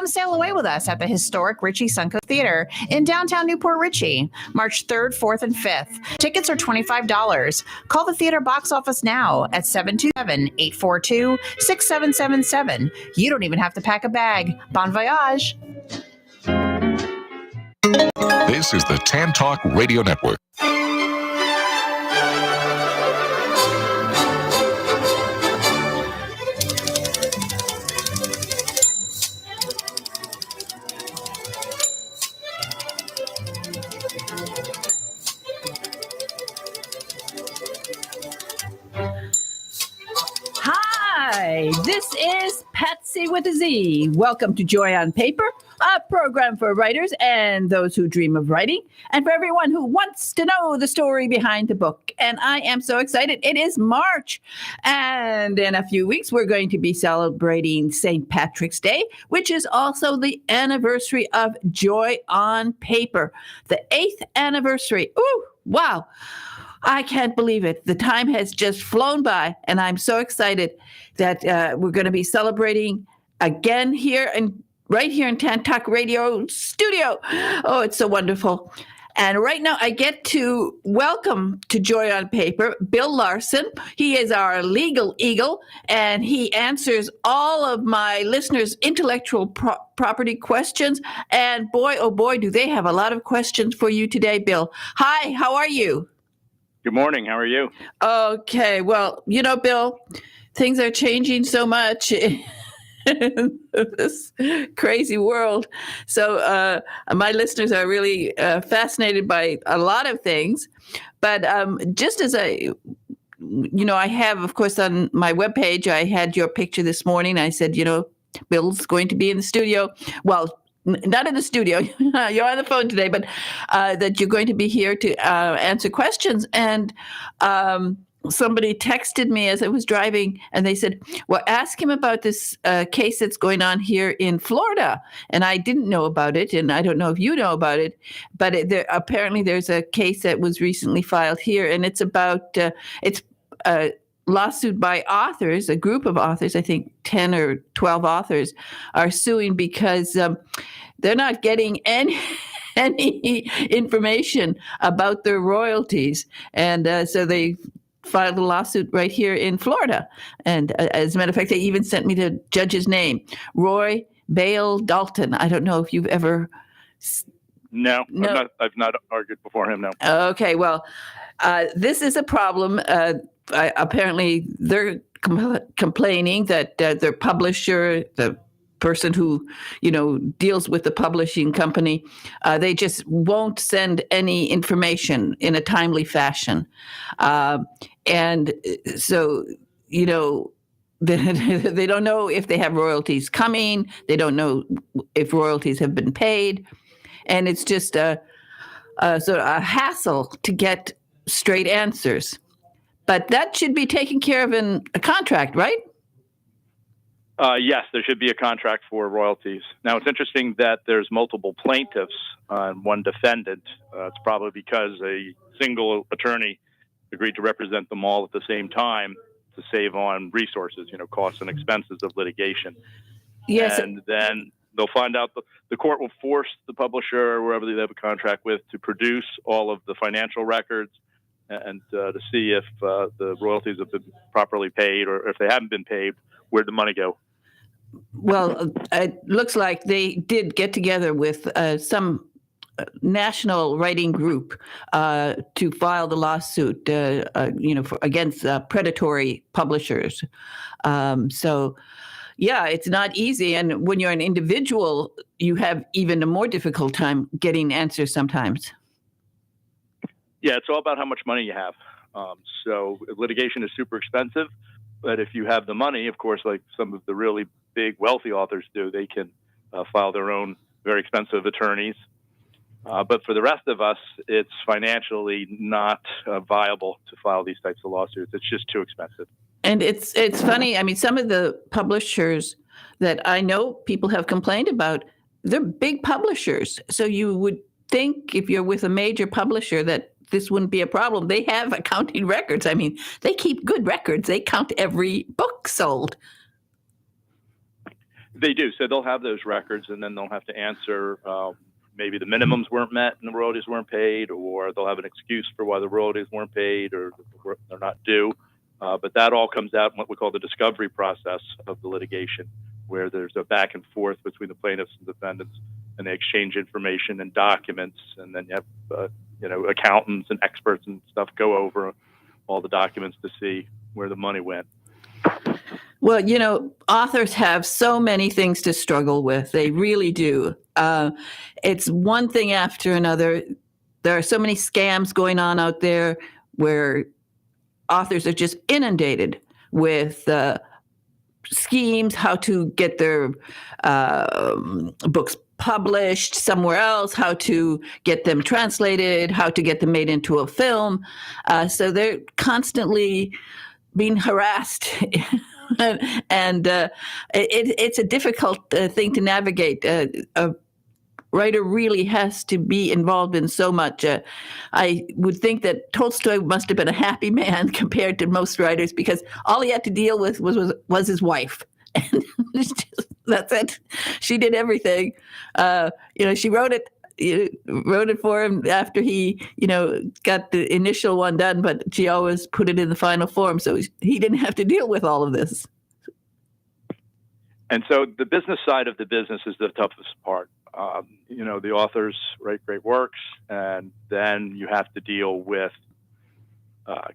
Come sail away with us at the historic Ritchie Suncoast Theater in downtown Newport Richey, March 3rd, 4th, and 5th. Tickets are $25. Call the theater box office now at 727-842-6777. You don't even have to pack a bag. Bon voyage. This is the TAN Talk Radio Network. Hi, this is Patsy with a Z. Welcome to Joy on Paper, a program for writers and those who dream of writing, and for everyone who wants to know the story behind the book. And I am so excited. It is March, and in a few weeks, we're going to be celebrating St. Patrick's Day, which is also the anniversary of Joy on Paper, the 8th anniversary. Ooh, wow. I can't believe it. The time has just flown by, and I'm so excited that we're going to be celebrating again right here in TAN Talk Radio Studio. Oh, it's so wonderful. And right now I get to welcome to Joy on Paper, Bill Larson. He is our legal eagle, and he answers all of my listeners' intellectual property questions. And boy, oh boy, do they have a lot of questions for you today, Bill. Hi, how are you? Good morning. How are you? Okay. Well, Bill, things are changing so much in this crazy world. So my listeners are really fascinated by a lot of things. But just as I have, of course, on my webpage, I had your picture this morning. I said, Bill's going to be in the studio. Well, not in the studio. You're on the phone today, but that you're going to be here to answer questions. And somebody texted me as I was driving, and they said, well, ask him about this case that's going on here in Florida. And I didn't know about it, and I don't know if you know about it, but apparently there's a case that was recently filed here, and it's about it's a lawsuit by authors, a group of authors, I think 10 or 12 authors, are suing because they're not getting any information about their royalties. And so they filed a lawsuit right here in Florida. And as a matter of fact, they even sent me the judge's name, Roy Bale Dalton. I don't know if you've ever... No. I've not argued before him, no. Okay, well, this is a problem. Apparently, they're complaining that their publisher, the person who, deals with the publishing company, they just won't send any information in a timely fashion. And so, they don't know if they have royalties coming. They don't know if royalties have been paid. And it's just sort of a hassle to get straight answers. But that should be taken care of in a contract, right? Yes, there should be a contract for royalties. Now, it's interesting that there's multiple plaintiffs and one defendant. It's probably because a single attorney agreed to represent them all at the same time to save on resources, costs and expenses of litigation. Yes. And then they'll find out the court will force the publisher or whoever they have a contract with to produce all of the financial records and to see if the royalties have been properly paid, or if they haven't been paid, where'd the money go? Well, it looks like they did get together with some national writing group to file the lawsuit, against predatory publishers. So, yeah, it's not easy. And when you're an individual, you have even a more difficult time getting answers sometimes. Yeah, it's all about how much money you have. So litigation is super expensive, but if you have the money, of course, like some of the really big wealthy authors do, they can file their own very expensive attorneys. But for the rest of us, it's financially not viable to file these types of lawsuits. It's just too expensive. And it's funny. I mean, some of the publishers that I know people have complained about, they're big publishers. So you would think if you're with a major publisher that this wouldn't be a problem. They have accounting records. I mean, they keep good records. They count every book sold. They do. So they'll have those records, and then they'll have to answer maybe the minimums weren't met and the royalties weren't paid, or they'll have an excuse for why the royalties weren't paid or they're not due. But that all comes out in what we call the discovery process of the litigation, where there's a back and forth between the plaintiffs and defendants, and they exchange information and documents, and then you have accountants and experts and stuff go over all the documents to see where the money went. Well, authors have so many things to struggle with. They really do. It's one thing after another. There are so many scams going on out there where authors are just inundated with schemes, how to get their books published somewhere else, how to get them translated, how to get them made into a film. So they're constantly being harassed. And it's a difficult thing to navigate. A writer really has to be involved in so much. I would think that Tolstoy must have been a happy man compared to most writers, because all he had to deal with was his wife. And that's it. She did everything. She wrote it for him after he, got the initial one done, but she always put it in the final form. So he didn't have to deal with all of this. And so the business side of the business is the toughest part. The authors write great works, and then you have to deal with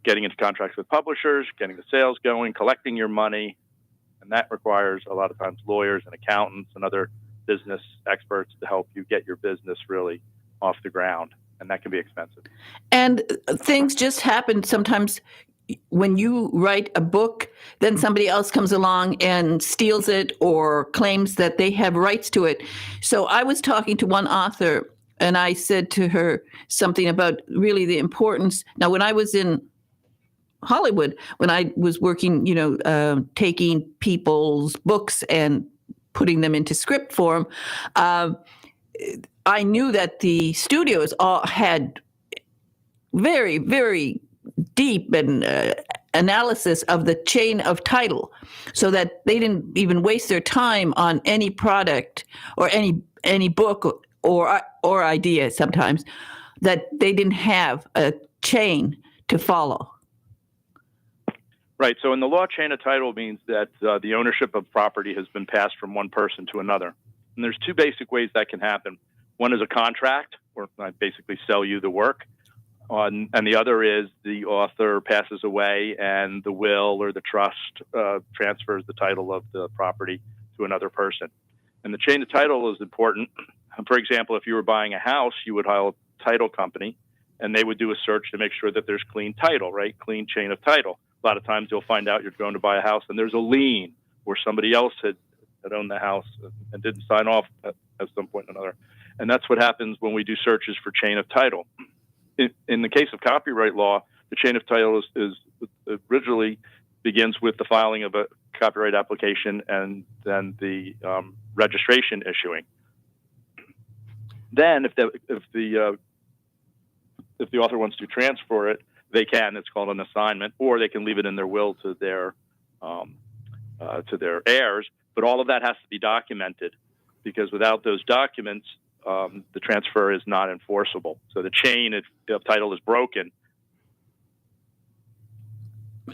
getting into contracts with publishers, getting the sales going, collecting your money. And that requires a lot of times lawyers and accountants and other business experts to help you get your business really off the ground. And that can be expensive. And things just happen sometimes. When you write a book, then somebody else comes along and steals it or claims that they have rights to it. So I was talking to one author, and I said to her something about really the importance. Now, when I was in Hollywood, when I was working, taking people's books and putting them into script form, I knew that the studios all had very, very deep and analysis of the chain of title, so that they didn't even waste their time on any product or any book or idea sometimes that they didn't have a chain to follow. Right. So in the law, chain of title means that the ownership of property has been passed from one person to another. And there's two basic ways that can happen. One is a contract, where I basically sell you the work. And the other is the author passes away and the will or the trust transfers the title of the property to another person. And the chain of title is important. For example, if you were buying a house, you would hire a title company, and they would do a search to make sure that there's clean title, right? Clean chain of title. A lot of times you'll find out you're going to buy a house and there's a lien where somebody else had owned the house and didn't sign off at some point or another. And that's what happens when we do searches for chain of title. In the case of copyright law, the chain of title is originally begins with the filing of a copyright application and then the registration issuing. Then, if the author wants to transfer it, they can. It's called an assignment, or they can leave it in their will to their heirs. But all of that has to be documented, because without those documents, the transfer is not enforceable. So the chain of title is broken.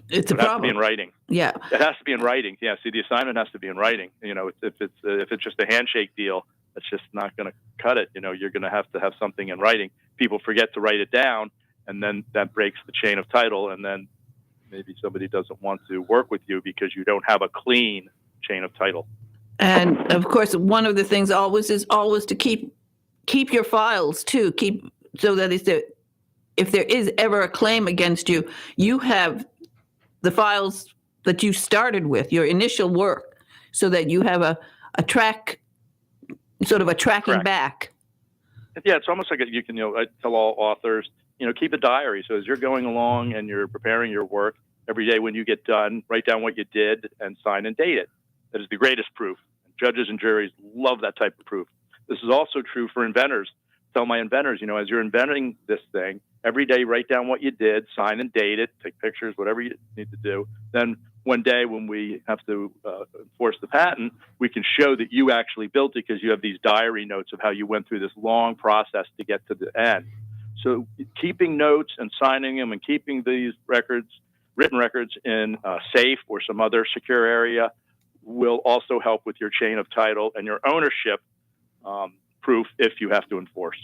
It's a problem. It has to be in writing. Yeah, it has to be in writing. Yeah. See, the assignment has to be in writing. If it's just a handshake deal, that's just not going to cut it. You're going to have something in writing. People forget to write it down, and then that breaks the chain of title. And then maybe somebody doesn't want to work with you because you don't have a clean chain of title. And of course, one of the things is always to keep your files too. Keep so that if there is ever a claim against you, you have the files that you started with, your initial work, so that you have a track, sort of a tracking Correct. Back. Yeah, it's almost like I tell all authors, keep a diary. So as you're going along and you're preparing your work, every day when you get done, write down what you did and sign and date it. That is the greatest proof. Judges and juries love that type of proof. This is also true for inventors. Tell my inventors, as you're inventing this thing, every day write down what you did, sign and date it, take pictures, whatever you need to do. Then one day when we have to enforce the patent, we can show that you actually built it because you have these diary notes of how you went through this long process to get to the end. So keeping notes and signing them and keeping these records, written records, in a safe or some other secure area will also help with your chain of title and your ownership proof if you have to enforce.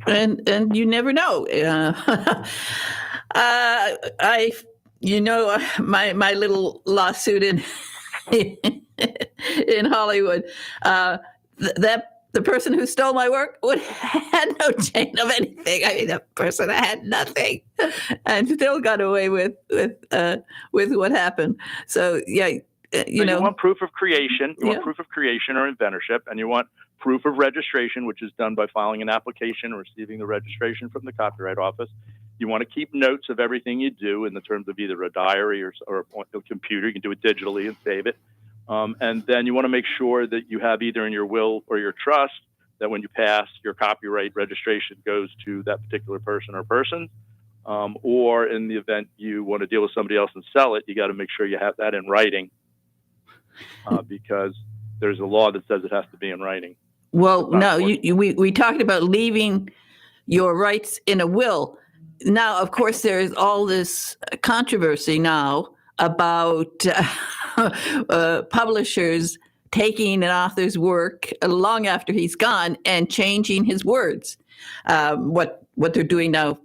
And you never know. My little lawsuit in in Hollywood, that the person who stole my work had no chain of anything. I mean, the person had nothing, and still got away with what happened. So yeah, you want proof of creation. You want proof of creation or inventorship, and you want proof of registration, which is done by filing an application or receiving the registration from the Copyright Office. You want to keep notes of everything you do in the terms of either a diary or a computer. You can do it digitally and save it. And then you want to make sure that you have either in your will or your trust that when you pass, your copyright registration goes to that particular person or persons. Or in the event you want to deal with somebody else and sell it, you got to make sure you have that in writing because there's a law that says it has to be in writing. Well, no, we talked about leaving your rights in a will. Now, of course, there's all this controversy now about publishers taking an author's work long after he's gone and changing his words. What they're doing now,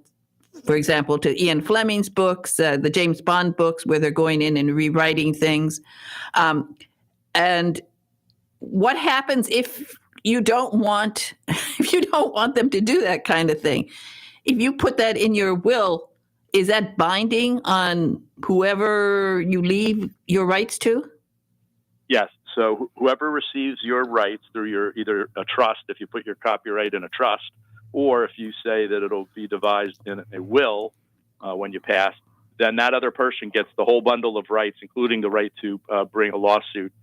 for example, to Ian Fleming's books, the James Bond books, where they're going in and rewriting things. And what happens if you don't want them to do that kind of thing? If you put that in your will, is that binding on whoever you leave your rights to? Yes. So whoever receives your rights through your either a trust, if you put your copyright in a trust, or if you say that it'll be devised in a will when you pass, then that other person gets the whole bundle of rights, including the right to bring a lawsuit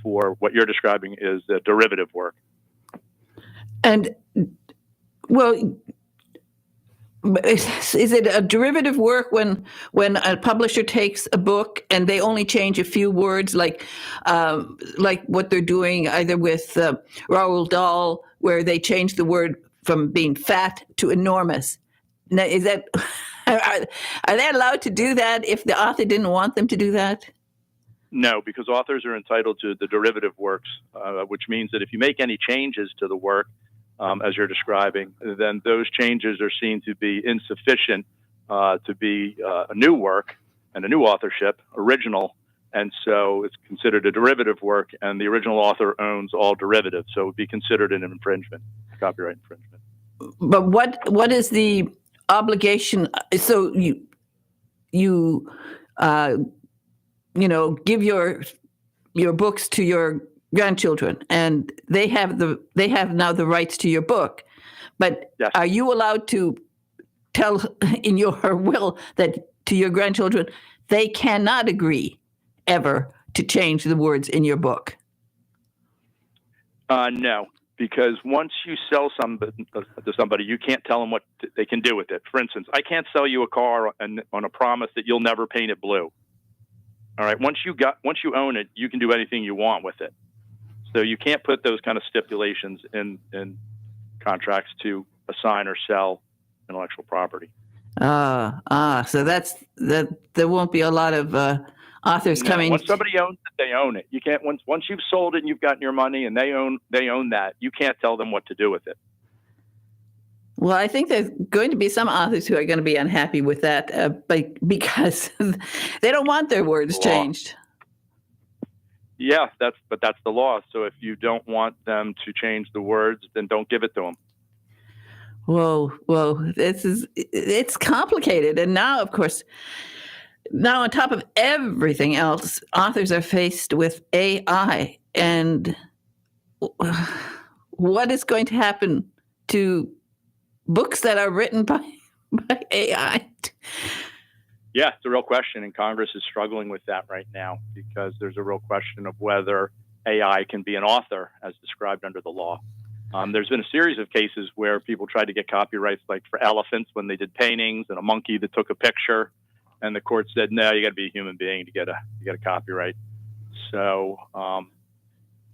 for what you're describing is derivative work. And, well, is it a derivative work when a publisher takes a book and they only change a few words, like what they're doing either with Roald Dahl, where they change the word from being fat to enormous? Now, is that are they allowed to do that if the author didn't want them to do that? No, because authors are entitled to the derivative works, which means that if you make any changes to the work, as you're describing, then those changes are seen to be insufficient to be a new work and a new authorship, original, and so it's considered a derivative work, and the original author owns all derivatives, so it would be considered an infringement, copyright infringement. But what is the obligation? So you give your books to your grandchildren, and they have now the rights to your book. But yes. Are you allowed to tell in your will that to your grandchildren they cannot agree ever to change the words in your book? No, because once you sell to somebody, you can't tell them what they can do with it. For instance, I can't sell you a car on a promise that you'll never paint it blue. All right. Once you own it, you can do anything you want with it. So you can't put those kind of stipulations in contracts to assign or sell intellectual property. So that's that. There won't be a lot of authors coming. Once somebody owns it, they own it. You can't once you've sold it and you've gotten your money and they own that. You can't tell them what to do with it. Well, I think there's going to be some authors who are going to be unhappy with that, because they don't want their words changed. Yeah, that's the law. So if you don't want them to change the words, then don't give it to them. Whoa, it's complicated. And now, of course, on top of everything else, authors are faced with AI. And what is going to happen to books that are written by AI? Yeah, it's a real question, and Congress is struggling with that right now because there's a real question of whether AI can be an author as described under the law. There's been a series of cases where people tried to get copyrights, like for elephants when they did paintings, and a monkey that took a picture, and the court said, no, you got to be a human being to get a copyright. So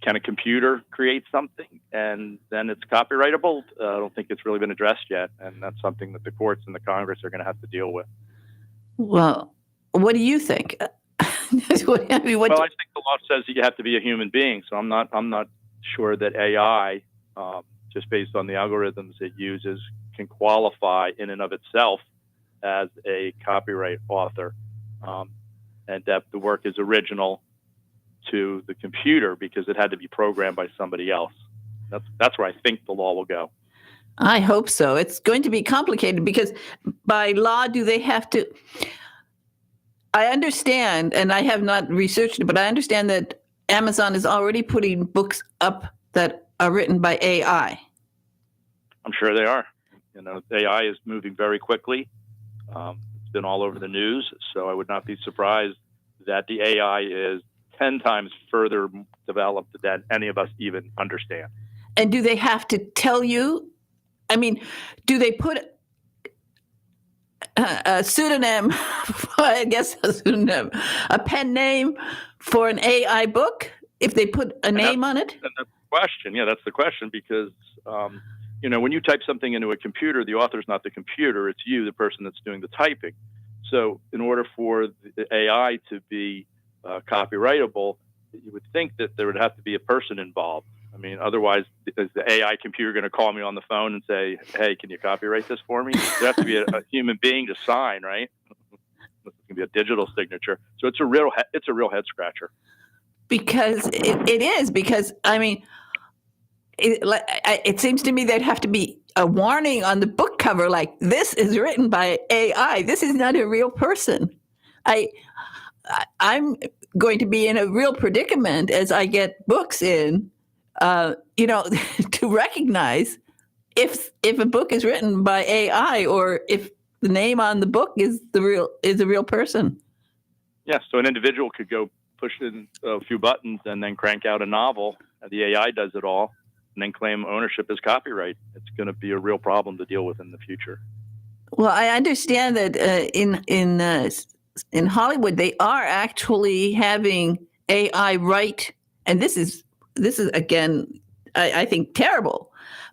can a computer create something and then it's copyrightable? I don't think it's really been addressed yet, and that's something that the courts and the Congress are going to have to deal with. Well, what do you think? Well, I think the law says that you have to be a human being, so I'm not sure that AI, just based on the algorithms it uses, can qualify in and of itself as a copyright author, and that the work is original to the computer because it had to be programmed by somebody else. That's where I think the law will go. I hope so. It's going to be complicated because by law, do they have to? I understand, and I have not researched it, but I understand that Amazon is already putting books up that are written by AI. I'm sure they are. AI is moving very quickly. It's been all over the news, so I would not be surprised that the AI is 10 times further developed than any of us even understand. And do they have to tell you? I mean, do they put a pseudonym, I guess a pseudonym, a pen name for an AI book if they put a name on it? And that's the question. Yeah, that's the question because, when you type something into a computer, the author's not the computer. It's you, the person that's doing the typing. So in order for the AI to be copyrightable, you would think that there would have to be a person involved. I mean, otherwise, is the AI computer going to call me on the phone and say, hey, can you copyright this for me? There has to be a human being to sign, right? It's going to be a digital signature. So it's a real head scratcher. Because it is, because, I mean, it seems to me there'd have to be a warning on the book cover, like, this is written by AI. This is not a real person. I'm going to be in a real predicament as I get books in, to recognize if a book is written by AI or if the name on the book is a real person. Yeah, so an individual could go push in a few buttons and then crank out a novel. The AI does it all, and then claim ownership as copyright. It's going to be a real problem to deal with in the future. Well, I understand that in Hollywood they are actually having AI write, and this is again, I think terrible.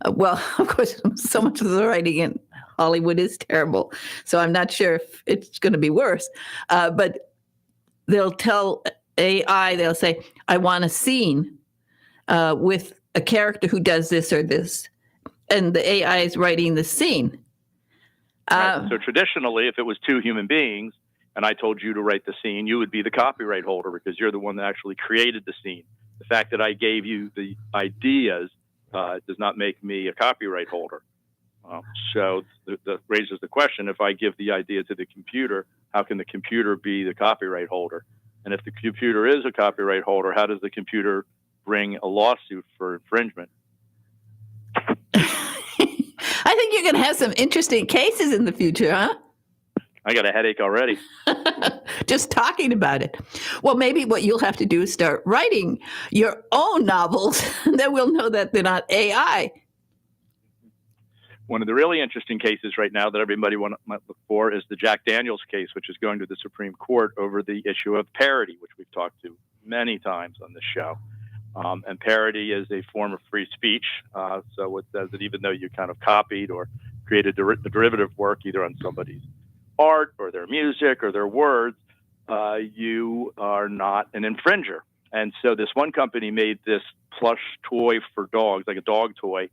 Well, of course, so much of the writing in Hollywood is terrible, so I'm not sure if it's going to be worse. But they'll tell AI, they'll say, I want a scene with a character who does this or this. And the AI is writing the scene. Right. So traditionally, if it was two human beings and I told you to write the scene, you would be the copyright holder because you're the one that actually created the scene. The fact that I gave you the ideas does not make me a copyright holder. So that raises the question, if I give the idea to the computer, how can the computer be the copyright holder? And if the computer is a copyright holder, how does the computer bring a lawsuit for infringement? I think you're going to have some interesting cases in the future, huh? I got a headache already. Just talking about it. Well, maybe what you'll have to do is start writing your own novels. Then we'll know that they're not AI. One of the really interesting cases right now that everybody might look for is the Jack Daniels case, which is going to the Supreme Court over the issue of parody, which we've talked to many times on this show. And parody is a form of free speech. So it says that even though you kind of copied or created a derivative work either on somebody's art or their music or their words, you are not an infringer. And so this one company made this plush toy for dogs, like a dog toy,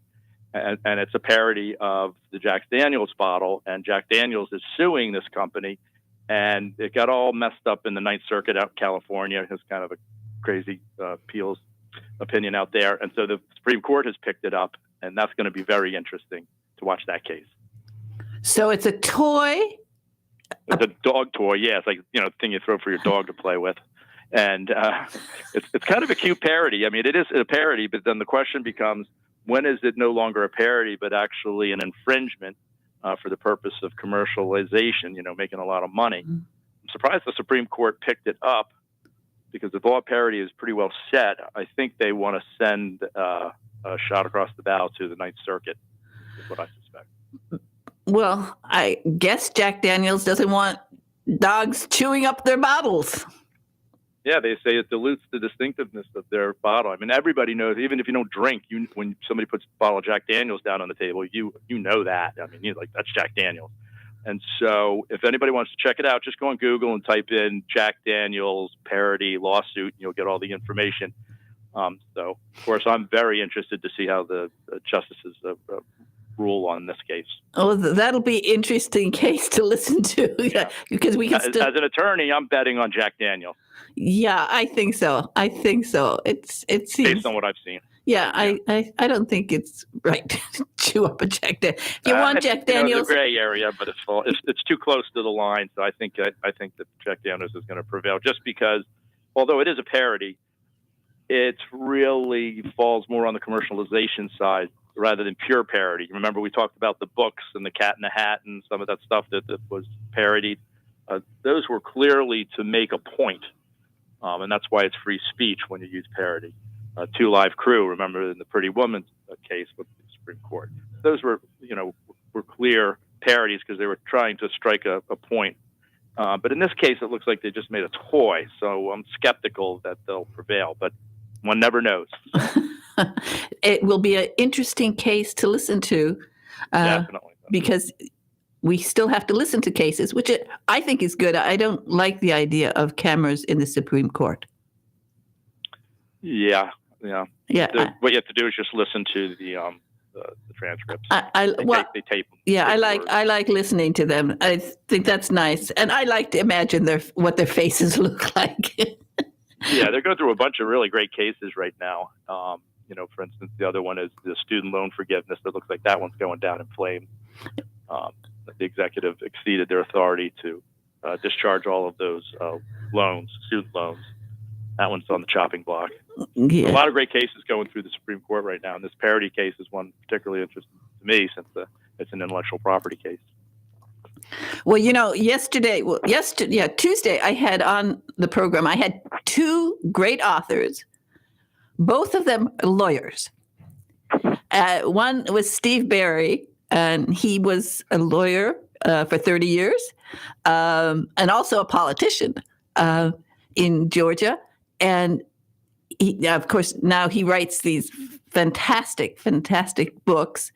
and it's a parody of the Jack Daniels bottle. And Jack Daniels is suing this company, and it got all messed up in the Ninth Circuit out in California. It's kind of a crazy appeals opinion out there. And so the Supreme Court has picked it up, and that's going to be very interesting to watch that case. So it's a toy? It's a dog toy, yeah. It's like, the thing you throw for your dog to play with. And it's kind of a cute parody. I mean, it is a parody, but then the question becomes, when is it no longer a parody, but actually an infringement for the purpose of commercialization, making a lot of money? I'm surprised the Supreme Court picked it up because the law of parody is pretty well set. I think they want to send shot across the bow to the Ninth Circuit, is what I suspect. Well, I guess Jack Daniels doesn't want dogs chewing up their bottles. Yeah, they say it dilutes the distinctiveness of their bottle. I mean, everybody knows, even if you don't drink, when somebody puts a bottle of Jack Daniels down on the table, you know that. I mean, you're like, that's Jack Daniels. And so if anybody wants to check it out, just go on Google and type in Jack Daniels parody lawsuit, and you'll get all the information. So, of course, I'm very interested to see how the justices rule on this case. Oh, that'll be an interesting case to listen to. Yeah. Because we can as an attorney, I'm betting on Jack Daniels. Yeah, I think so. It seems based on what I've seen. Yeah, I don't think it's right to chew up a Jack Daniels. If you want Jack Daniels, it's a gray area, but it's too close to the line. So I think that Jack Daniels is going to prevail, just because, although it is a parody, it really falls more on the commercialization side rather than pure parody. Remember, we talked about the books and the Cat in the Hat and some of that stuff that was parodied. Those were clearly to make a point, and that's why it's free speech when you use parody. Two Live Crew, remember, in the Pretty Woman case with the Supreme Court. Those were clear parodies because they were trying to strike a point. But in this case, it looks like they just made a toy. So I'm skeptical that they'll prevail, but one never knows. It will be an interesting case to listen to. Definitely. Because we still have to listen to cases, which I think is good. I don't like the idea of cameras in the Supreme Court. Yeah. Yeah. What you have to do is just listen to the transcripts. They tape them. Yeah, I like listening to them. I think that's nice, and I like to imagine what their faces look like. Yeah, they're going through a bunch of really great cases right now. For instance, the other one is the student loan forgiveness. It looks like that one's going down in flames. The executive exceeded their authority to discharge all of those student loans. That one's on the chopping block. Yeah. A lot of great cases going through the Supreme Court right now, and this parody case is one particularly interesting to me since it's an intellectual property case. Well, Tuesday, I had on the program, I had two great authors, both of them lawyers. One was Steve Barry, and he was a lawyer for 30 years, and also a politician in Georgia. And he, of course, now he writes these fantastic books.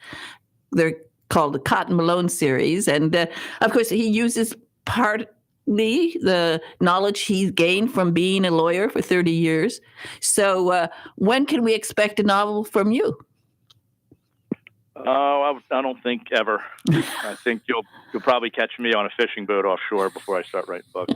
They're called the Cotton Malone series. And of course, he uses partly the knowledge he's gained from being a lawyer for 30 years. So when can we expect a novel from you? Oh, I don't think ever. I think you'll probably catch me on a fishing boat offshore before I start writing books.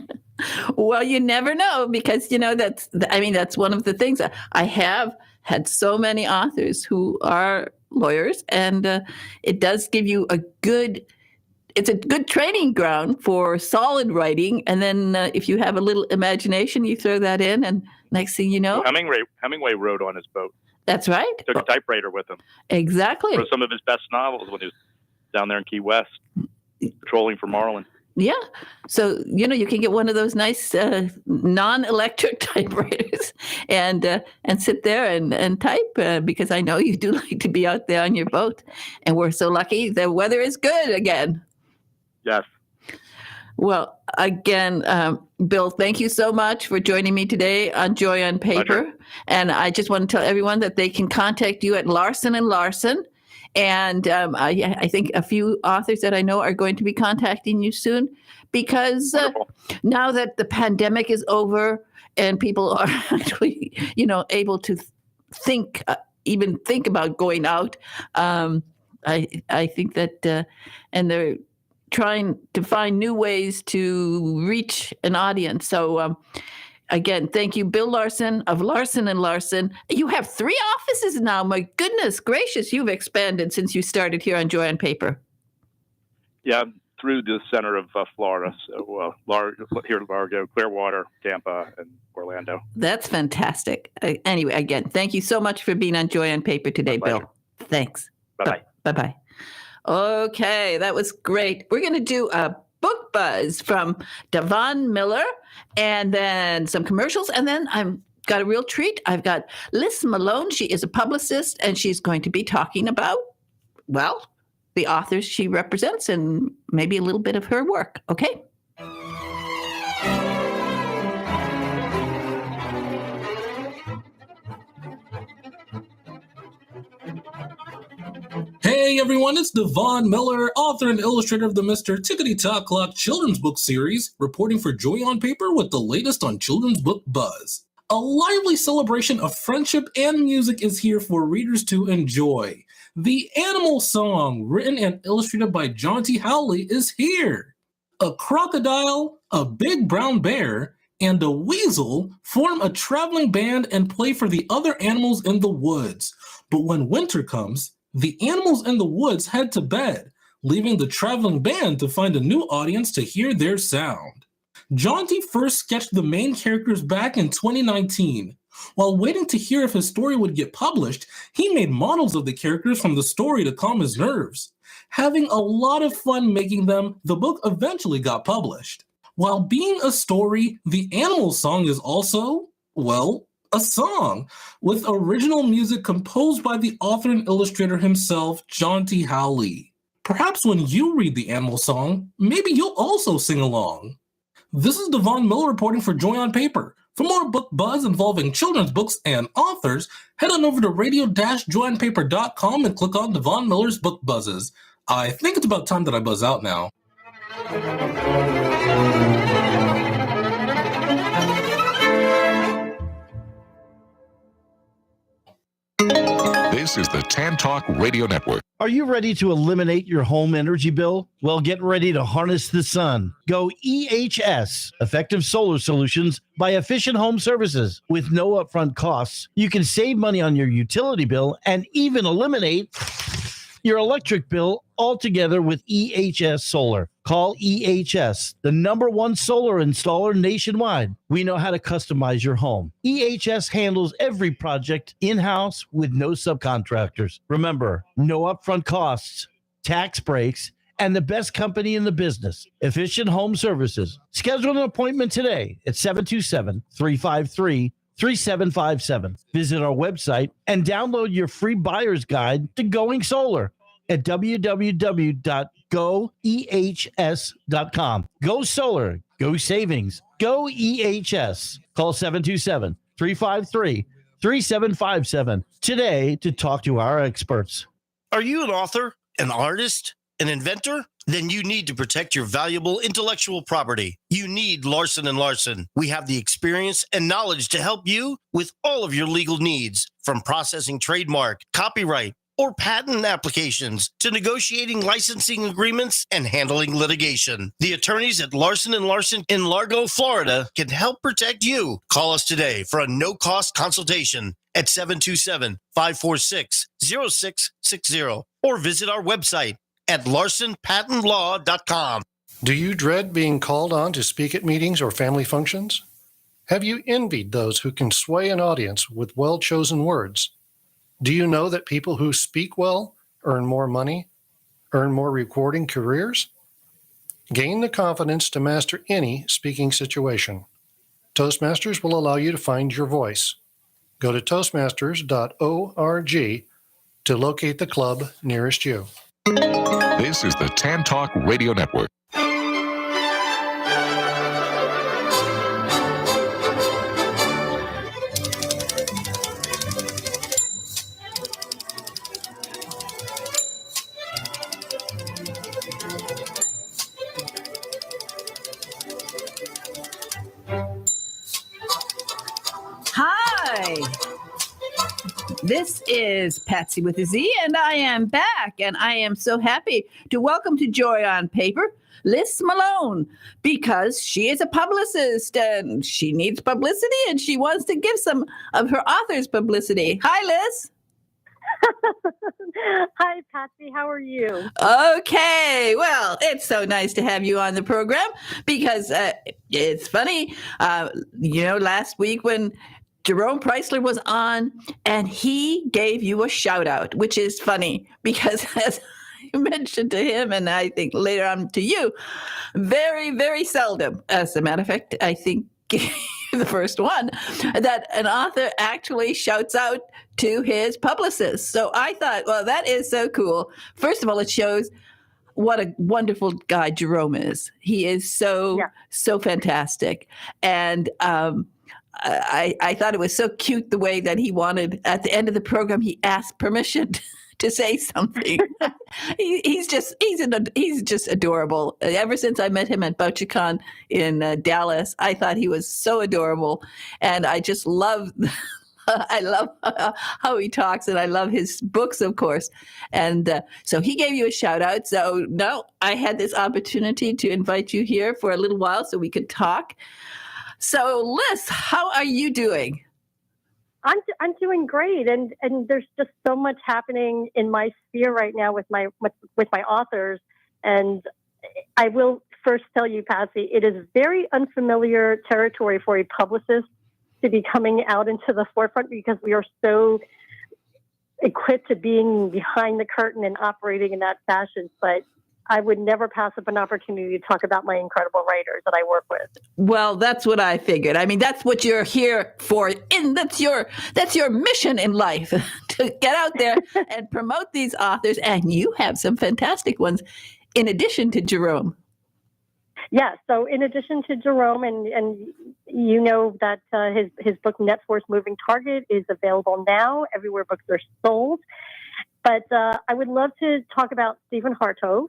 Well, you never know, because that's one of the things. I have had so many authors who are lawyers, and it does give you it's a good training ground for solid writing. And then if you have a little imagination, you throw that in, and next thing you know, Hemingway wrote on his boat. That's right. Took a typewriter with him. Exactly. For some of his best novels when he was down there in Key West, patrolling for Marlin. Yeah. So, you can get one of those nice non-electric typewriters and sit there and type because I know you do like to be out there on your boat. And we're so lucky the weather is good again. Yes. Well, again, Bill, thank you so much for joining me today on Joy on Paper. Pleasure. And I just want to tell everyone that they can contact you at Larson & Larson. And I think a few authors that I know are going to be contacting you soon, because now that the pandemic is over and people are actually, able to think about going out, I think that, and they're trying to find new ways to reach an audience. So again, thank you, Bill Larson of Larson & Larson. You have 3 offices now. My goodness gracious, you've expanded since you started here on Joy on Paper. Yeah, through the center of Florida. So here in Largo, Clearwater, Tampa, and Orlando. That's fantastic. Anyway, again, thank you so much for being on Joy on Paper today, Bill. Thanks. Bye-bye. Bye-bye. Okay, that was great. We're going to do a book buzz from Devon Miller, and then some commercials, and then I'm got a real treat. I've got Liz Malone. She is a publicist, and she's going to be talking about, well, the authors she represents and maybe a little bit of her work. Okay. Hey everyone, it's Devon Miller, author and illustrator of the Mr. Tickety Talk Clock children's book series, reporting for Joy on Paper with the latest on children's book buzz. A lively celebration of friendship and music is here for readers to enjoy. The Animal Song, written and illustrated by John T. Howley, is here. A crocodile, a big brown bear, and a weasel form a traveling band and play for the other animals in the woods. But when winter comes, the animals in the woods head to bed, leaving the traveling band to find a new audience to hear their sound. John T. first sketched the main characters back in 2019. While waiting to hear if his story would get published, he made models of the characters from the story to calm his nerves. Having a lot of fun making them, the book eventually got published. While being a story, the Animal Song is also, well, a song, with original music composed by the author and illustrator himself, John T. Howley. Perhaps when you read the Animal Song, maybe you'll also sing along. This is Devon Miller reporting for Joy on Paper. For more book buzz involving children's books and authors, head on over to radio-joyonpaper.com and click on Devon Miller's Book Buzzes. I think it's about time that I buzz out now. This is the Tan Talk Radio Network. Are you ready to eliminate your home energy bill? Well, get ready to harness the sun. Go EHS, Effective Solar Solutions by Efficient Home Services. With no upfront costs, you can save money on your utility bill and even eliminate your electric bill altogether with EHS Solar. Call EHS, the #1 solar installer nationwide. We know how to customize your home. EHS handles every project in-house with no subcontractors. Remember, no upfront costs, tax breaks, and the best company in the business, Efficient Home Services. Schedule an appointment today at 727-353-3757. Visit our website and download your free buyer's guide to going solar at www.goehs.com. Go solar, go savings, go EHS. Call 727-353-3757 today to talk to our experts. Are you an author, an artist, an inventor? Then you need to protect your valuable intellectual property. You need Larson & Larson. We have the experience and knowledge to help you with all of your legal needs, from processing trademark, copyright, or patent applications to negotiating licensing agreements and handling litigation. The attorneys at Larson & Larson in Largo, Florida can help protect you. Call us today for a no-cost consultation at 727-546-0660 or visit our website at larsonpatentlaw.com. Do you dread being called on to speak at meetings or family functions? Have you envied those who can sway an audience with well-chosen words? Do you know that people who speak well earn more money, earn more rewarding careers? Gain the confidence to master any speaking situation. Toastmasters will allow you to find your voice. Go to toastmasters.org to locate the club nearest you. This is the Tan Talk Radio Network. Hi. This is Patsy with a Z, and I am back, and I am so happy to welcome to Joy on Paper, Liz Malone, because she is a publicist, and she needs publicity, and she wants to give some of her authors publicity. Hi, Liz. Hi, Patsy. How are you? Okay. Well, it's so nice to have you on the program because it's funny. Last week when Jerome Preisler was on and he gave you a shout out, which is funny because as I mentioned to him and I think later on to you, very, very seldom, as a matter of fact, I think the first one, that an author actually shouts out to his publicist. So I thought, well, that is so cool. First of all, it shows what a wonderful guy Jerome is. He is so fantastic. And I thought it was so cute the way that he wanted, at the end of the program, he asked permission to say something. He's just adorable. Ever since I met him at BoucherCon in Dallas, I thought he was so adorable, and I just love. I love how he talks, and I love his books, of course. And so he gave you a shout out. So no, I had this opportunity to invite you here for a little while so we could talk. So Liz, how are you doing? I'm doing great, and there's just so much happening in my sphere right now with my authors. And I will first tell you, Patsy, it is very unfamiliar territory for a publicist to be coming out into the forefront, because we are so equipped to being behind the curtain and operating in that fashion. But I would never pass up an opportunity to talk about my incredible writers that I work with. Well, that's what I figured. I mean, that's what you're here for. And that's your mission in life, to get out there and promote these authors. And you have some fantastic ones in addition to Jerome. Yeah, so in addition to Jerome, and you know that his book, Net Force Moving Target, is available now everywhere books are sold. But I would love to talk about Stephen Hartove.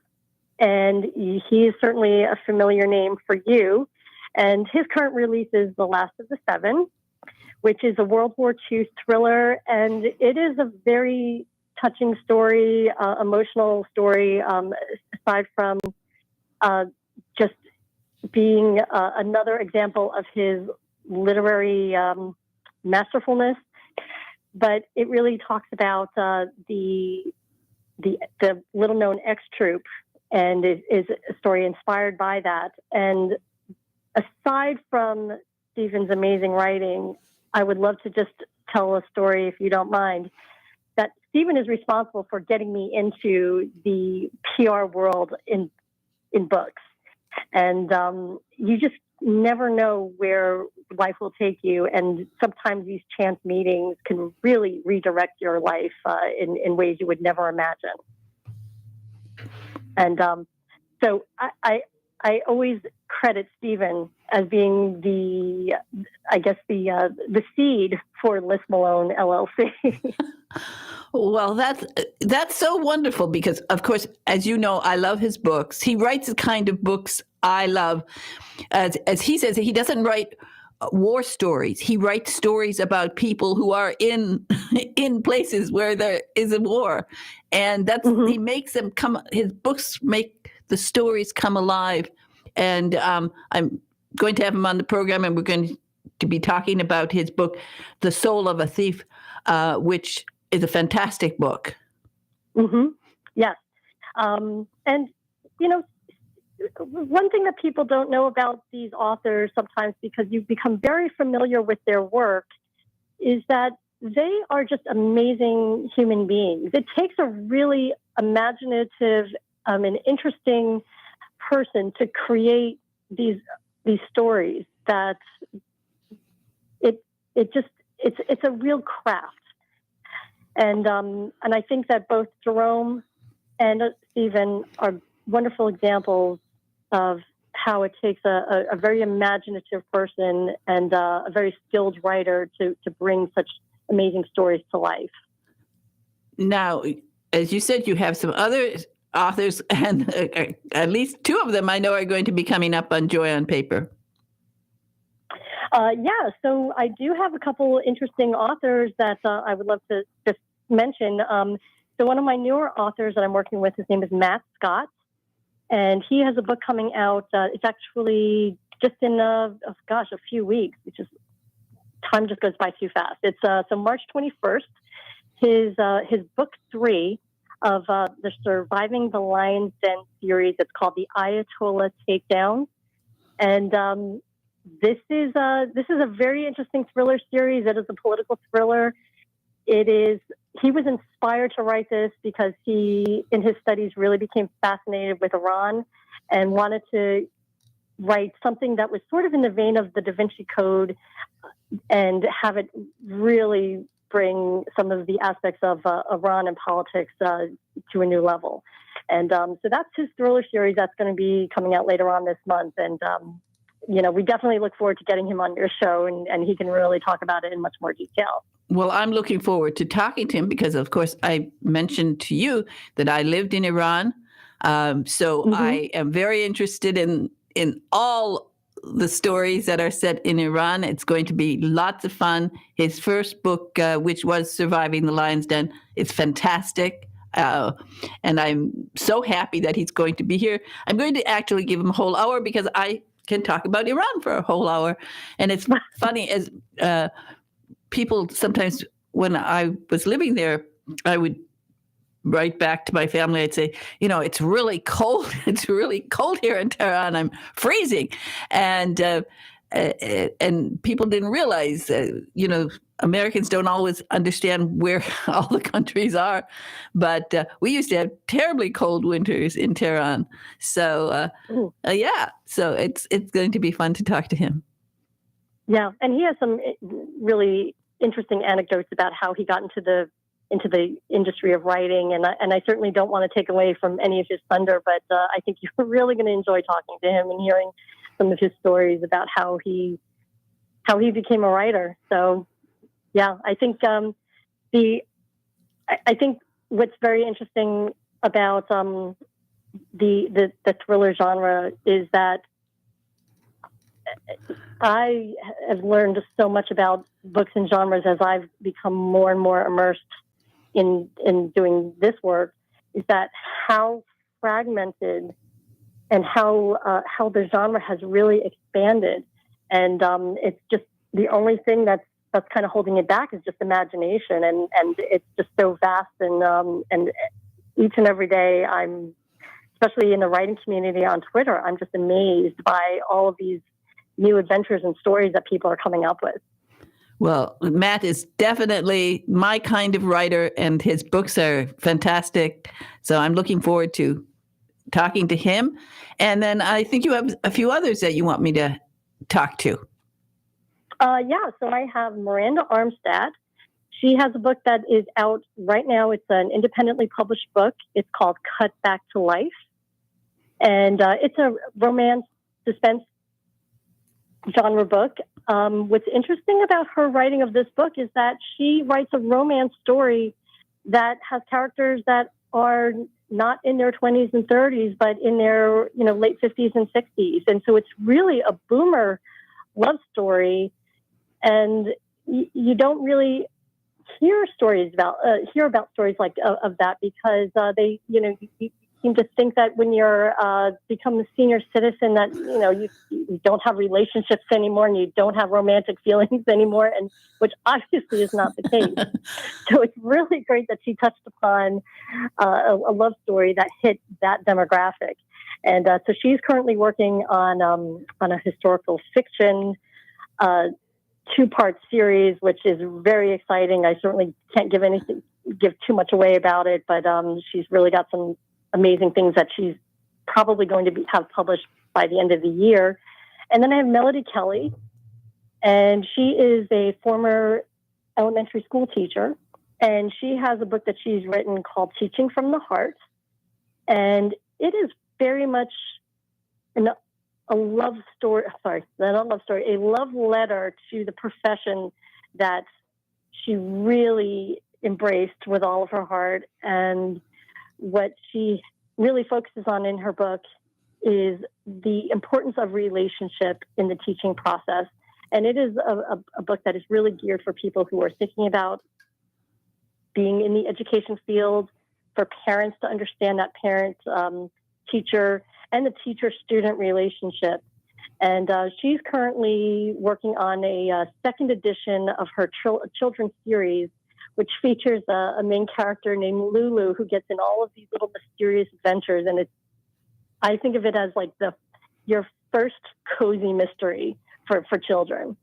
And he is certainly a familiar name for you. And his current release is The Last of the Seven, which is a World War II thriller. And it is a very touching story, emotional story, aside from just being another example of his literary masterfulness. But it really talks about the little-known X-Troop, and it is a story inspired by that. And aside from Stephen's amazing writing, I would love to just tell a story, if you don't mind, that Stephen is responsible for getting me into the PR world in books. And you just never know where life will take you. And sometimes these chance meetings can really redirect your life in ways you would never imagine. And so I always credit Stephen as being the seed for Liz Malone LLC. Well, that's so wonderful, because, of course, as you know, I love his books. He writes the kind of books I love. As he says, he doesn't write war stories. He writes stories about people who are in places where there is a war, and that's he makes them come. His books make the stories come alive. And I'm going to have him on the program, and we're going to be talking about his book, The Soul of a Thief, which is a fantastic book. Mm-hmm. Yes. And, you know, one thing that people don't know about these authors sometimes, because you become very familiar with their work, is that they are just amazing human beings. It takes a really imaginative and interesting person to create these stories that it's a real craft. And I think that both Jerome and Stephen are wonderful examples of how it takes a very imaginative person and a very skilled writer to bring such amazing stories to life. Now, as you said, you have some other authors, and at least two of them I know are going to be coming up on Joy on Paper. So I do have a couple interesting authors that I would love to just mention. So one of my newer authors that I'm working with, his name is Matt Scott, and he has a book coming out. It's actually just in a few weeks, which is time just goes by too fast. It's so March 21st. His book 3 of the Surviving the Lion's Den series. It's called The Ayatollah Takedown, and this is a very interesting thriller series. It is a political thriller. He was inspired to write this because he, in his studies, really became fascinated with Iran and wanted to write something that was sort of in the vein of the Da Vinci Code and have it really bring some of the aspects of Iran and politics to a new level. And so that's his thriller series that's going to be coming out later on this month. And, we definitely look forward to getting him on your show and he can really talk about it in much more detail. Well, I'm looking forward to talking to him because, of course, I mentioned to you that I lived in Iran. So I am very interested in all the stories that are set in Iran. It's going to be lots of fun. His first book, which was Surviving the Lion's Den, is fantastic. And I'm so happy that he's going to be here. I'm going to actually give him a whole hour because I can talk about Iran for a whole hour. And it's funny as people sometimes, when I was living there, I would write back to my family. I'd say, it's really cold. It's really cold here in Tehran. I'm freezing. And people didn't realize, Americans don't always understand where all the countries are. But we used to have terribly cold winters in Tehran. So, so it's going to be fun to talk to him. Yeah, and he has some really interesting anecdotes about how he got into the industry of writing, and I certainly don't want to take away from any of his thunder, but I think you're really going to enjoy talking to him and hearing some of his stories about how he became a writer. So, yeah, I think I think what's very interesting about the thriller genre is that I have learned so much about books and genres as I've become more and more immersed in doing this work, is that how fragmented and how the genre has really expanded. And it's just the only thing that's kind of holding it back is just imagination. And it's just so vast. And each and every day especially in the writing community on Twitter, I'm just amazed by all of these new adventures and stories that people are coming up with. Well, Matt is definitely my kind of writer, and his books are fantastic. So I'm looking forward to talking to him. And then I think you have a few others that you want me to talk to. So I have Miranda Armstead. She has a book that is out right now. It's an independently published book. It's called Cut Back to Life. And it's a romance suspense genre book. What's interesting about her writing of this book is that she writes a romance story that has characters that are not in their 20s and 30s, but in their late 50s and 60s. And so it's really a boomer love story. And you don't really hear about stories like of that because they you seem to think that when you're become a senior citizen that you don't have relationships anymore and you don't have romantic feelings anymore, and which obviously is not the case. So it's really great that she touched upon a love story that hit that demographic. And so she's currently working on a historical fiction 2-part series, which is very exciting. I certainly can't give too much away about it, but she's really got some amazing things that she's probably going to have published by the end of the year. And then I have Melody Kelly, and she is a former elementary school teacher, and she has a book that she's written called Teaching from the Heart. And it is very much a love story, a love letter to the profession that she really embraced with all of her heart. And what she really focuses on in her book is the importance of relationship in the teaching process. And it is a book that is really geared for people who are thinking about being in the education field, for parents to understand that parent-teacher and the teacher-student relationship. And she's currently working on a second edition of her children's series, which features a main character named Lulu, who gets in all of these little mysterious adventures. And I think of it as like your first cozy mystery for children.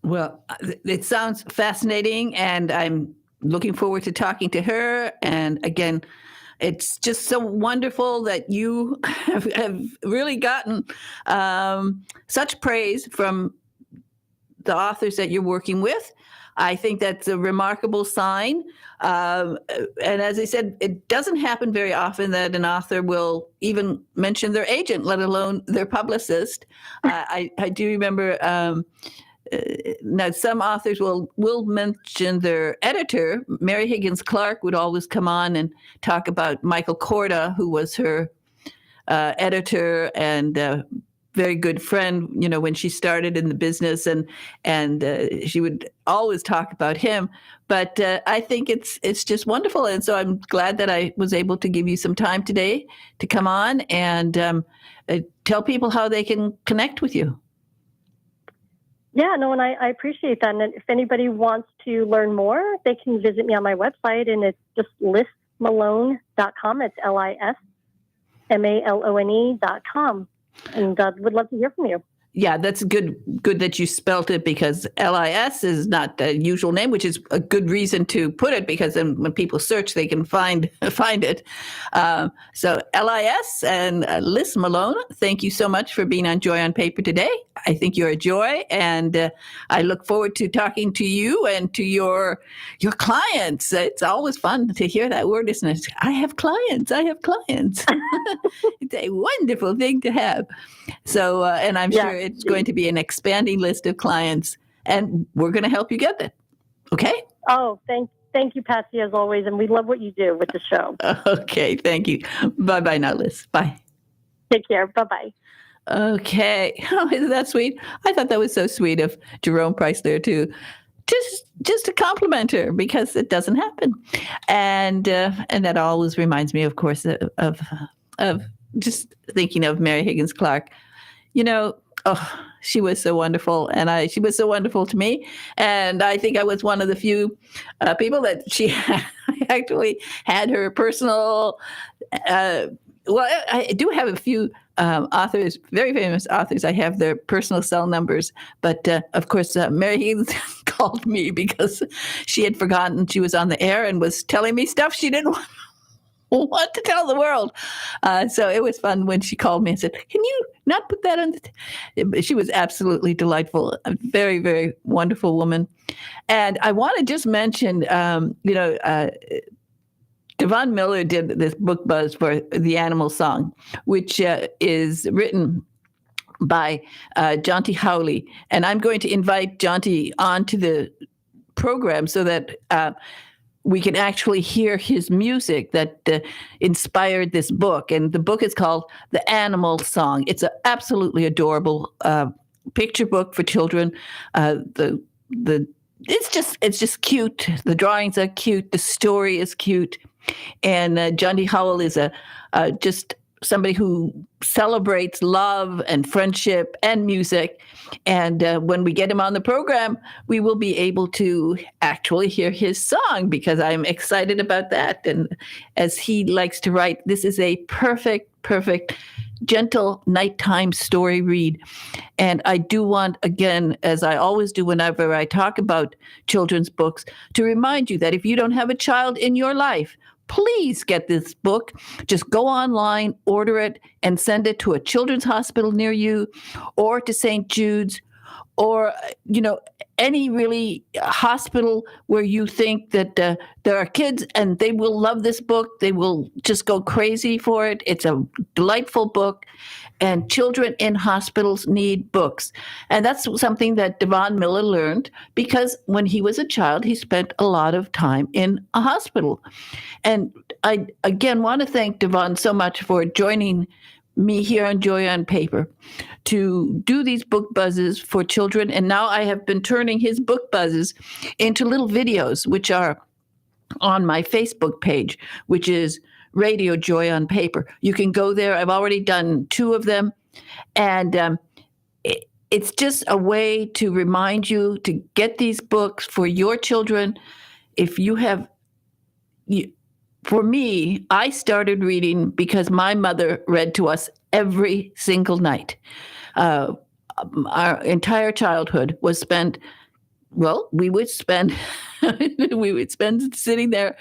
Well, it sounds fascinating, and I'm looking forward to talking to her. And again, it's just so wonderful that you have really gotten such praise from the authors that you're working with. I think that's a remarkable sign. And as I said, it doesn't happen very often that an author will even mention their agent, let alone their publicist. I do remember now some authors will mention their editor. Mary Higgins Clark would always come on and talk about Michael Korda, who was her editor and very good friend, when she started in the business, and she would always talk about him. But I think it's just wonderful, and so I'm glad that I was able to give you some time today to come on and tell people how they can connect with you. Yeah, no, and I appreciate that. And if anybody wants to learn more, they can visit me on my website, and it's just lissmalone.com. It's LISMALONE.com. And would love to hear from you. Yeah, that's good that you spelt it, because LIS is not the usual name, which is a good reason to put it, because then when people search, they can find it. So LIS and Liz Malone, thank you so much for being on Joy on Paper today. I think you're a joy, and I look forward to talking to you and to your clients. It's always fun to hear that word, isn't it? I have clients. It's a wonderful thing to have. So, and I'm sure it's going to be an expanding list of clients, and we're going to help you get that. Okay? Oh, thank you, Patsy, as always. And we love what you do with the show. Okay. Thank you. Bye-bye now, Liz. Bye. Take care. Bye-bye. Okay. Oh, isn't that sweet? I thought that was so sweet of Jerome Preissler to just to compliment her, because it doesn't happen. And that always reminds me, of course, of just thinking of Mary Higgins Clark. She was so wonderful, and she was so wonderful to me. And I think I was one of the few people that she actually had her personal. I do have a few authors, very famous authors. I have their personal cell numbers, but of course, Mary Higgins called me because she had forgotten she was on the air and was telling me stuff she didn't want to tell the world. So it was fun when she called me and said, "Can you not put that on?" She was absolutely delightful, a very, very wonderful woman. And I want to just mention, Devon Miller did this book buzz for The Animal Song, which is written by Jonty Howley. And I'm going to invite Jonty onto the program so that we can actually hear his music that inspired this book. And the book is called The Animal Song. It's an absolutely adorable picture book for children. It's just cute. The drawings are cute. The story is cute. And Jonty Howell is just somebody who celebrates love and friendship and music. And when we get him on the program, we will be able to actually hear his song, because I'm excited about that. And as he likes to write, this is a perfect, gentle nighttime story read. And I do want, again, as I always do whenever I talk about children's books, to remind you that if you don't have a child in your life, please get this book. Just go online, order it, and send it to a children's hospital near you, or to St. Jude's, or, any really hospital where you think that there are kids and they will love this book. They will just go crazy for it. It's a delightful book, and children in hospitals need books. And that's something that Devon Miller learned, because when he was a child, he spent a lot of time in a hospital. And I, again, want to thank Devon so much for joining me here on Joy on Paper to do these book buzzes for children. And now I have been turning his book buzzes into little videos, which are on my Facebook page, which is Radio Joy on Paper. You can go there. I've already done 2 of them. And it's just a way to remind you to get these books for your children. If you have... For me, I started reading because my mother read to us every single night. Our entire childhood was spent well, we would spend sitting there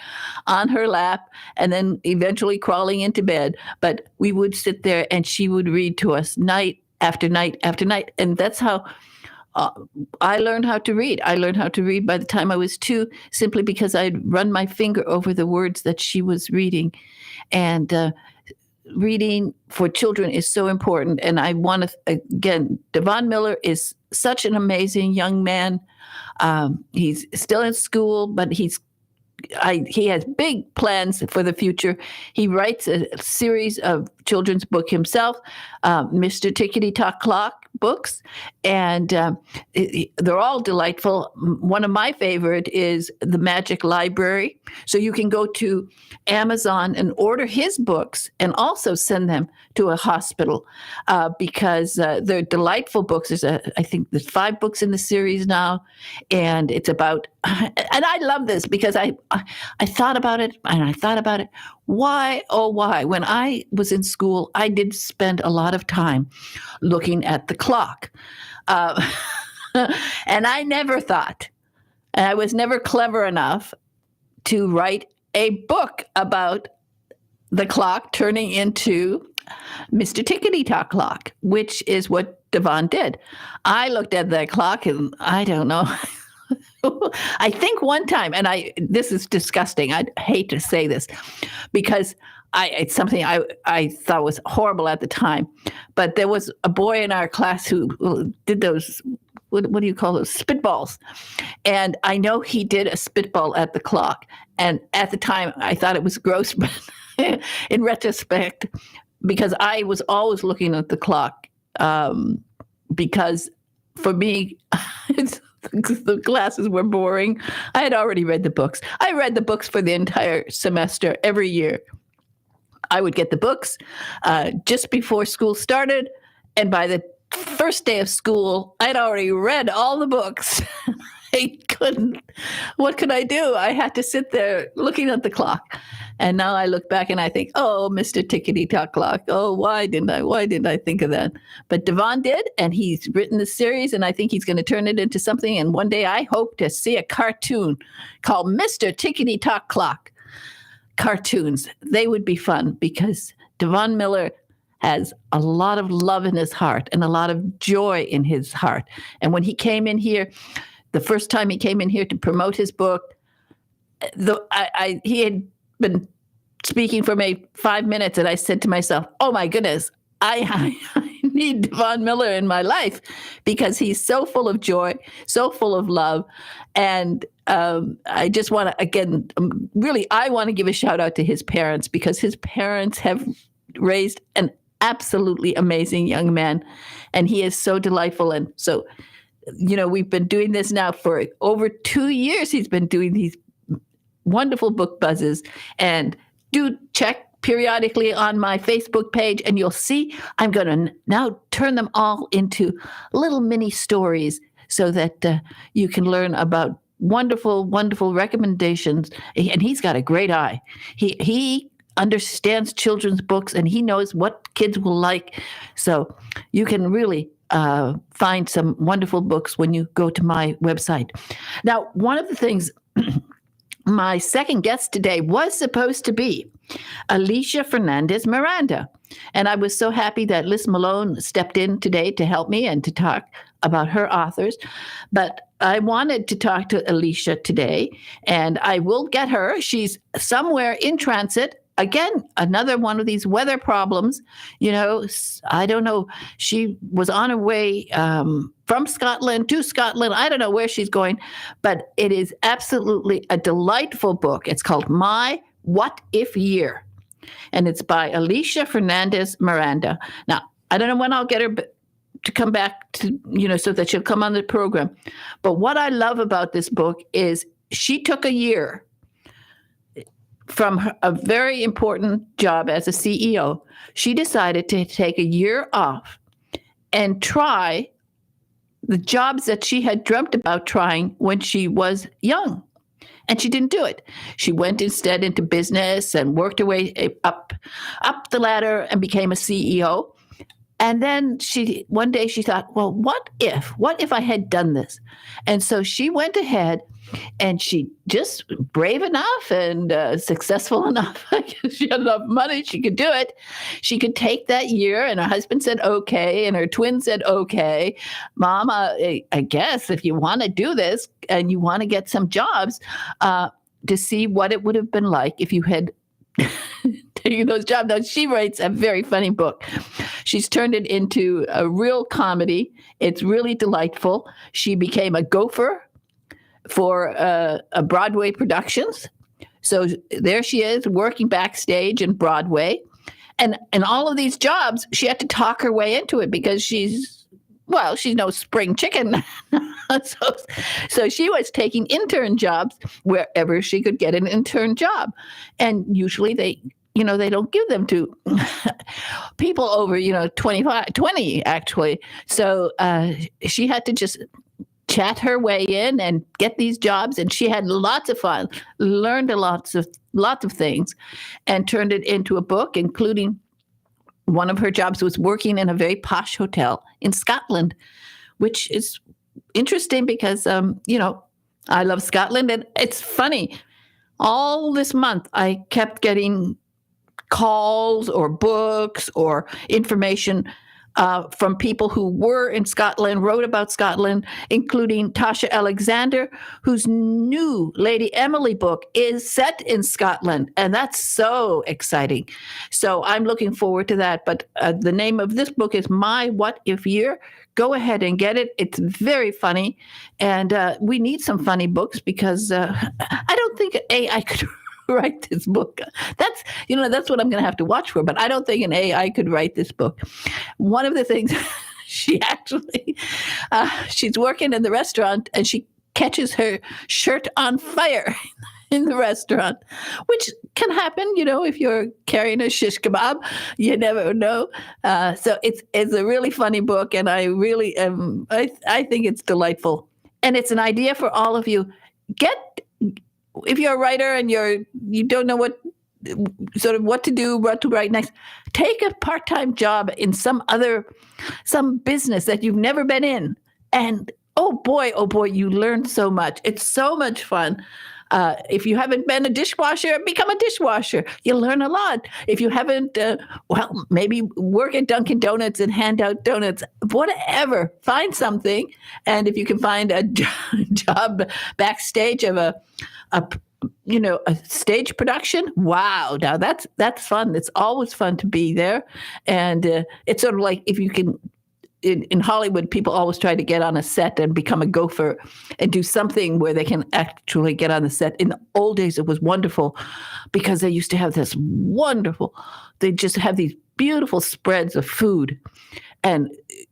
on her lap and then eventually crawling into bed. But we would sit there and she would read to us night after night after night. And that's how I learned how to read. I learned how to read by the time I was 2, simply because I'd run my finger over the words that she was reading. And reading for children is so important. And I want to, again, Devon Miller is such an amazing young man. He's still in school, but he has big plans for the future. He writes a series of children's book himself, Mr. Tickety Tock Clock books, and they're all delightful. One of my favorite is The Magic Library. So you can go to Amazon and order his books and also send them to a hospital because they're delightful books. I think there's 5 books in the series now, and it's about, and I love this because I thought about it and I thought about it. Why, oh, why? When I was in school, I did spend a lot of time looking at the clock. And I never thought, and I was never clever enough to write a book about the clock turning into Mr. Tickety Tock Clock, which is what Devon did. I looked at that clock and I don't know. I think one time, and this is disgusting. I hate to say this because it's something I thought was horrible at the time. But there was a boy in our class who did those, what do you call those, spitballs. And I know he did a spitball at the clock. And at the time, I thought it was gross, but in retrospect, because I was always looking at the clock, because for me, the classes were boring. I had already read the books. I read the books for the entire semester every year. I would get the books just before school started. And by the first day of school, I'd already read all the books. What could I do? I had to sit there looking at the clock. And now I look back and I think, oh, Mr. Tickety Tock Clock. Oh, why didn't I think of that? But Devon did, and he's written the series, and I think he's going to turn it into something. And one day I hope to see a cartoon called Mr. Tickety Tock Clock. Cartoons, they would be fun because Devon Miller has a lot of love in his heart and a lot of joy in his heart. And when he came in here, the first time he came in here to promote his book, he had been speaking for maybe 5 minutes, and I said to myself, oh my goodness, I need Devon Miller in my life because he's so full of joy, so full of love. And I just want to, again, really, I want to give a shout out to his parents because his parents have raised an absolutely amazing young man, and he is so delightful. And so, we've been doing this now for over 2 years. He's been doing these wonderful book buzzes, and do check periodically on my Facebook page, and you'll see I'm going to now turn them all into little mini stories so that you can learn about wonderful, wonderful recommendations. And he's got a great eye. He understands children's books, and he knows what kids will like. So you can really find some wonderful books when you go to my website. Now, one of the things my second guest today was supposed to be Alicia Fernandez Miranda. And I was so happy that Liz Malone stepped in today to help me and to talk about her authors. But I wanted to talk to Alicia today, and I will get her. She's somewhere in transit. Again, another one of these weather problems. I don't know. She was on her way from Scotland to Scotland. I don't know where she's going, but it is absolutely a delightful book. It's called My What If Year, and it's by Alicia Fernandez Miranda. Now, I don't know when I'll get her to come back to, so that she'll come on the program. But what I love about this book is she took a year from a very important job as a CEO. She decided to take a year off and try the jobs that she had dreamt about trying when she was young. And she didn't do it. She went instead into business and worked her way up the ladder and became a CEO. And then one day she thought, well, what if I had done this? And so she went ahead and she just brave enough and successful enough. She had enough money. She could do it. She could take that year, and her husband said, okay. And her twin said, okay, Mama, I guess if you want to do this and you want to get some jobs, to see what it would have been like if you had taking those jobs. Now, she writes a very funny book. She's turned it into a real comedy. It's really delightful. She became a gopher for a Broadway productions. So there she is working backstage in Broadway. And all of these jobs, she had to talk her way into it because she's no spring chicken. So she was taking intern jobs wherever she could get an intern job. And usually they don't give them to people over, 20 actually. So she had to just chat her way in and get these jobs. And she had lots of fun, learned lots of things, and turned it into a book, including one of her jobs was working in a very posh hotel in Scotland, which is interesting because, I love Scotland. And it's funny. All this month, I kept getting calls or books or information from people who were in Scotland, wrote about Scotland, including Tasha Alexander, whose new Lady Emily book is set in Scotland. And that's so exciting. So I'm looking forward to that. But the name of this book is My What If Year. Go ahead and get it. It's very funny. And we need some funny books because I don't think I could write this book. That's what I'm going to have to watch for. But I don't think an AI could write this book. One of the things she actually, she's working in the restaurant and she catches her shirt on fire in the restaurant, which can happen, if you're carrying a shish kebab, you never know. So it's a really funny book, and I really I think it's delightful, and it's an idea for all of you. If you're a writer and you don't know what to do, what to write next, take a part-time job in some business that you've never been in, and oh boy, you learn so much. It's so much fun. If you haven't been a dishwasher, become a dishwasher. You learn a lot. If you haven't, maybe work at Dunkin' Donuts and hand out donuts, whatever. Find something. And if you can find a job backstage of a stage production, wow. Now that's fun. It's always fun to be there. And it's sort of like if you can, in Hollywood, people always try to get on a set and become a gopher and do something where they can actually get on the set. In the old days, it was wonderful because they used to have they just have these beautiful spreads of food, and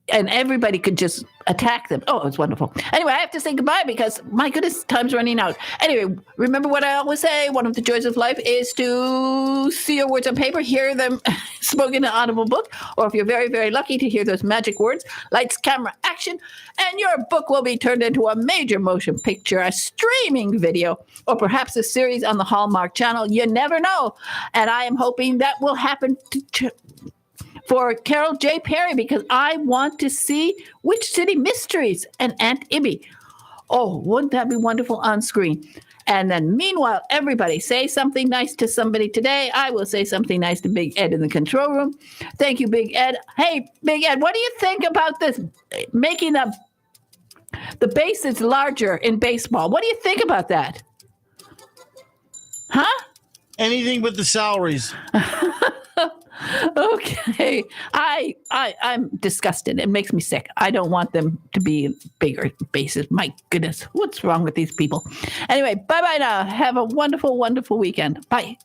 everybody could just attack them. Oh, it's wonderful. Anyway, I have to say goodbye because, my goodness, time's running out. Anyway, remember what I always say, one of the joys of life is to see your words on paper, hear them spoken in an audible book, or if you're very, very lucky to hear those magic words, lights, camera, action, and your book will be turned into a major motion picture, a streaming video, or perhaps a series on the Hallmark Channel. You never know. And I am hoping that will happen for Carol J. Perry, because I want to see Witch City Mysteries and Aunt Ibby. Oh, wouldn't that be wonderful on screen? And then meanwhile, everybody say something nice to somebody today. I will say something nice to Big Ed in the control room. Thank you, Big Ed. Hey, Big Ed, what do you think about this, making the bases larger in baseball? What do you think about that? Huh? Anything but the salaries. Okay. I'm disgusted. It makes me sick. I don't want them to be bigger bases. My goodness. What's wrong with these people? Anyway, bye-bye now. Have a wonderful, wonderful weekend. Bye.